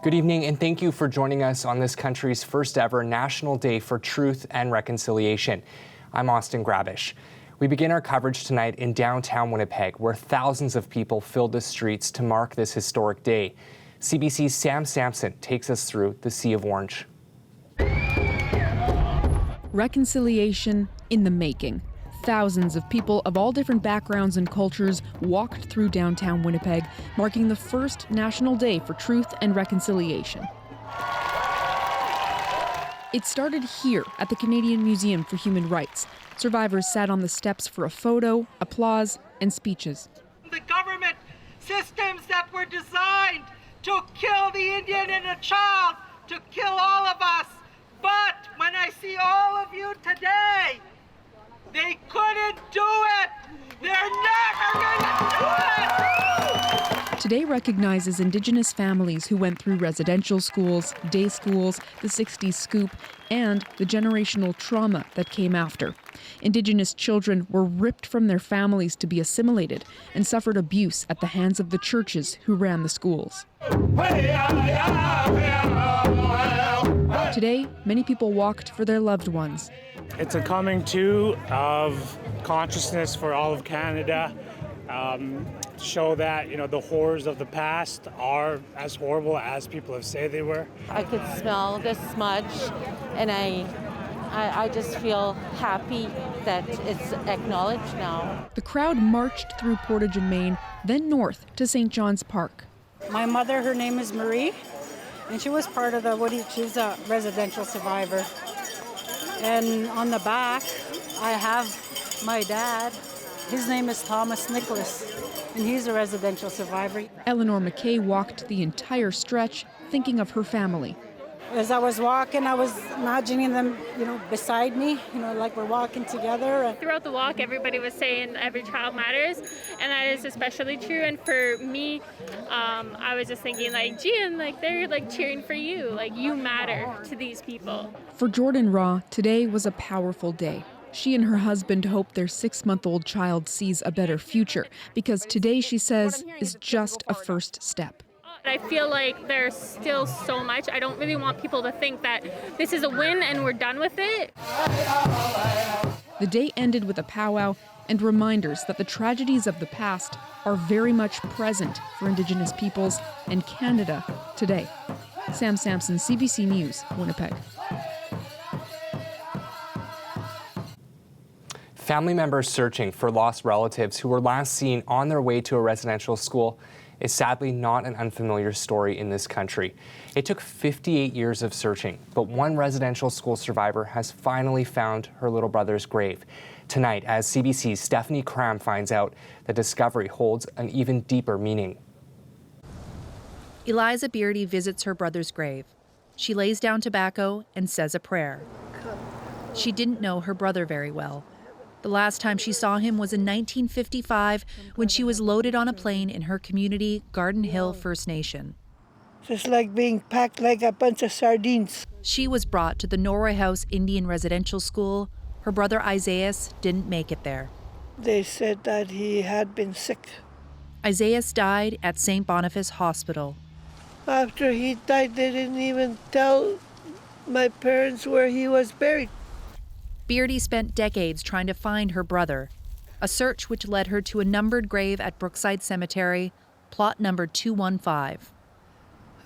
Good evening, and thank you for joining us on this country's first ever National Day for Truth and Reconciliation. I'm Austin Grabish. We begin our coverage tonight in downtown Winnipeg, where thousands of people filled the streets to mark this historic day. CBC's Sam Sampson takes us through the Sea of Orange. Reconciliation in the making. Thousands of people of all different backgrounds and cultures walked through downtown Winnipeg, marking the first National Day for Truth and Reconciliation. It started here at the Canadian Museum for Human Rights. Survivors sat on the steps for a photo, applause, and speeches. The government systems that were designed to kill the Indian and a child, to kill all of us. But when I see all of you today, they couldn't do it. They're never gonna do it. Today recognizes Indigenous families who went through residential schools, day schools, the 60s scoop, and the generational trauma that came after. Indigenous children were ripped from their families to be assimilated and suffered abuse at the hands of the churches who ran the schools. Today, many people walked for their loved ones. It's a coming to of consciousness for all of Canada, show that, the horrors of the past are as horrible as people have said they were. I could smell the smudge, and I just feel happy that it's acknowledged now. The crowd marched through Portage and Main, then north to St. John's Park. My mother, her name is Marie, and she was part of she's a residential survivor. And on the back, I have my dad. His name is Thomas Nicholas, and he's a residential survivor. Eleanor McKay walked the entire stretch, thinking of her family. As I was walking, I was imagining them, beside me, like we're walking together. Throughout the walk, everybody was saying every child matters, and that is especially true. And for me, I was just thinking, they're cheering for you, you matter to these people. For Jordan Raw, today was a powerful day. She and her husband hope their 6-month-old child sees a better future, because today, she says, is just a first step. I feel like there's still so much. I don't really want people to think that this is a win and we're done with it. The day ended with a powwow and reminders that the tragedies of the past are very much present for Indigenous peoples and Canada today. Sam Sampson, CBC News, Winnipeg. Family members searching for lost relatives who were last seen on their way to a residential school is sadly not an unfamiliar story in this country. It took 58 years of searching, but one residential school survivor has finally found her little brother's grave. Tonight, as CBC's Stephanie Cram finds out, the discovery holds an even deeper meaning. Eliza Beardy visits her brother's grave. She lays down tobacco and says a prayer. She didn't know her brother very well. The last time she saw him was in 1955 when she was loaded on a plane in her community, Garden Hill First Nation. Just like being packed like a bunch of sardines. She was brought to the Norway House Indian Residential School. Her brother Isaias didn't make it there. They said that he had been sick. Isaias died at St. Boniface Hospital. After he died, they didn't even tell my parents where he was buried. Beardy spent decades trying to find her brother, a search which led her to a numbered grave at Brookside Cemetery, plot number 215.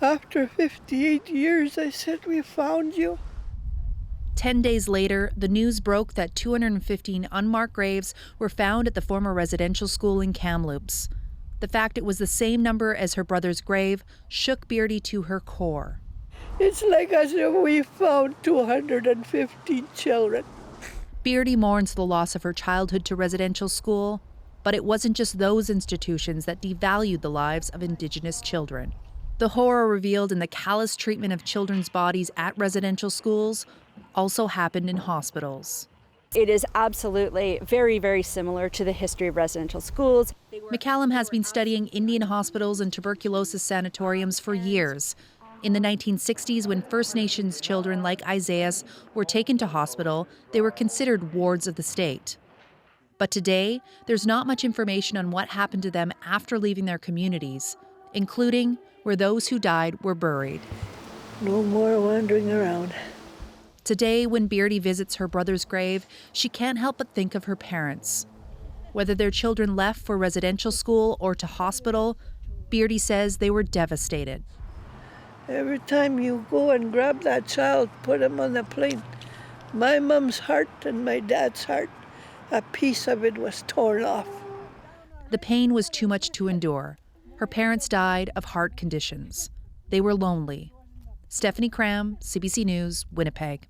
After 58 years, I said, we found you. 10 days later, the news broke that 215 unmarked graves were found at the former residential school in Kamloops. The fact it was the same number as her brother's grave shook Beardy to her core. It's like as if we found 215 children. Beardy mourns the loss of her childhood to residential school, but it wasn't just those institutions that devalued the lives of Indigenous children. The horror revealed in the callous treatment of children's bodies at residential schools also happened in hospitals. It is absolutely very, very similar to the history of residential schools. McCallum has been studying Indian hospitals and tuberculosis sanatoriums for years. In the 1960s, when First Nations children like Isaias were taken to hospital, they were considered wards of the state. But today, there's not much information on what happened to them after leaving their communities, including where those who died were buried. No more wandering around. Today, when Beardy visits her brother's grave, she can't help but think of her parents. Whether their children left for residential school or to hospital, Beardy says they were devastated. Every time you go and grab that child, put him on the plane, my mom's heart and my dad's heart, a piece of it was torn off. The pain was too much to endure. Her parents died of heart conditions. They were lonely. Stephanie Cram, CBC News, Winnipeg.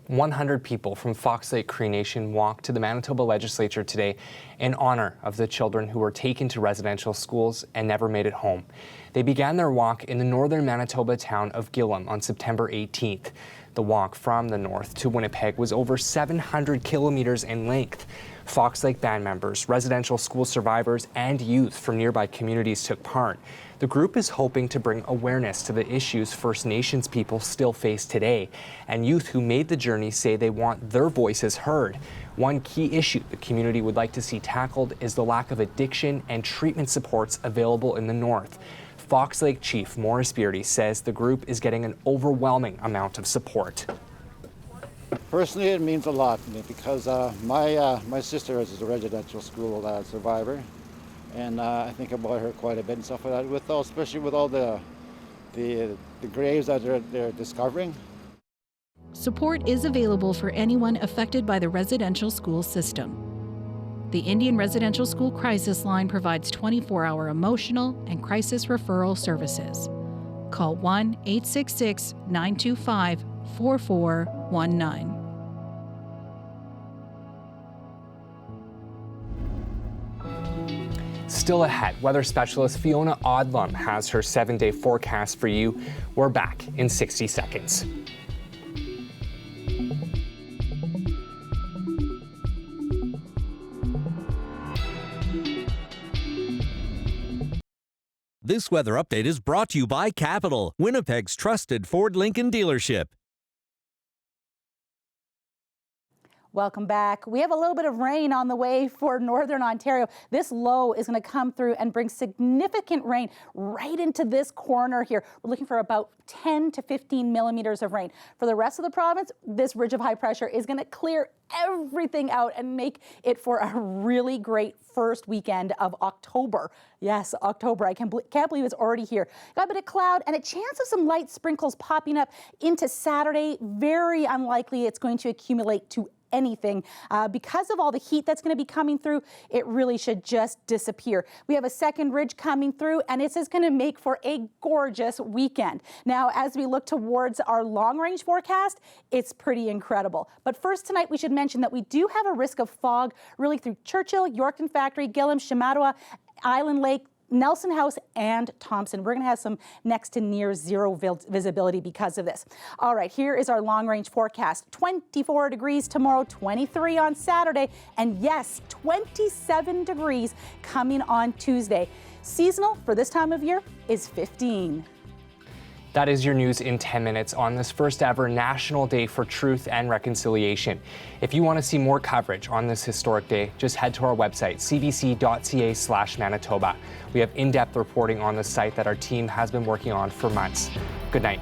100 people from Fox Lake Cree Nation walked to the Manitoba Legislature today in honor of the children who were taken to residential schools and never made it home. They began their walk in the northern Manitoba town of Gillam on September 18th. The walk from the north to Winnipeg was over 700 kilometers in length. Fox Lake band members, residential school survivors, and youth from nearby communities took part. The group is hoping to bring awareness to the issues First Nations people still face today, and youth who made the journey say they want their voices heard. One key issue the community would like to see tackled is the lack of addiction and treatment supports available in the north. Fox Lake Chief Morris Beardy says the group is getting an overwhelming amount of support. Personally, it means a lot to me because my sister is a residential school survivor, and I think about her quite a bit and stuff like that. Especially with all the graves that they're discovering. Support is available for anyone affected by the residential school system. The Indian Residential School Crisis Line provides 24-hour emotional and crisis referral services. Call 1-866-925-4419. Still ahead, weather specialist Fiona Odlum has her 7-day forecast for you. We're back in 60 seconds. This weather update is brought to you by Capital, Winnipeg's trusted Ford Lincoln dealership. Welcome back. We have a little bit of rain on the way for Northern Ontario. This low is going to come through and bring significant rain right into this corner here. We're looking for about 10 to 15 millimeters of rain. For the rest of the province, this ridge of high pressure is going to clear everything out and make it for a really great first weekend of October. Yes, October. I can't believe it's already here. Got a bit of cloud and a chance of some light sprinkles popping up into Saturday. Very unlikely it's going to accumulate to anything. Because of all the heat that's going to be coming through, it really should just disappear. We have a second ridge coming through, and this is going to make for a gorgeous weekend. Now, as we look towards our long-range forecast, it's pretty incredible. But first tonight, we should mention that we do have a risk of fog really through Churchill, Yorkton Factory, Gillam, Shamattawa, Island Lake, Nelson House, and Thompson. We're going to have some next to near zero visibility because of this. All right, here is our long-range forecast. 24 degrees tomorrow, 23 on Saturday, and yes, 27 degrees coming on Tuesday. Seasonal for this time of year is 15. That is your news in 10 minutes on this first ever National Day for Truth and Reconciliation. If you want to see more coverage on this historic day, just head to our website, cbc.ca/Manitoba. We have in-depth reporting on the site that our team has been working on for months. Good night.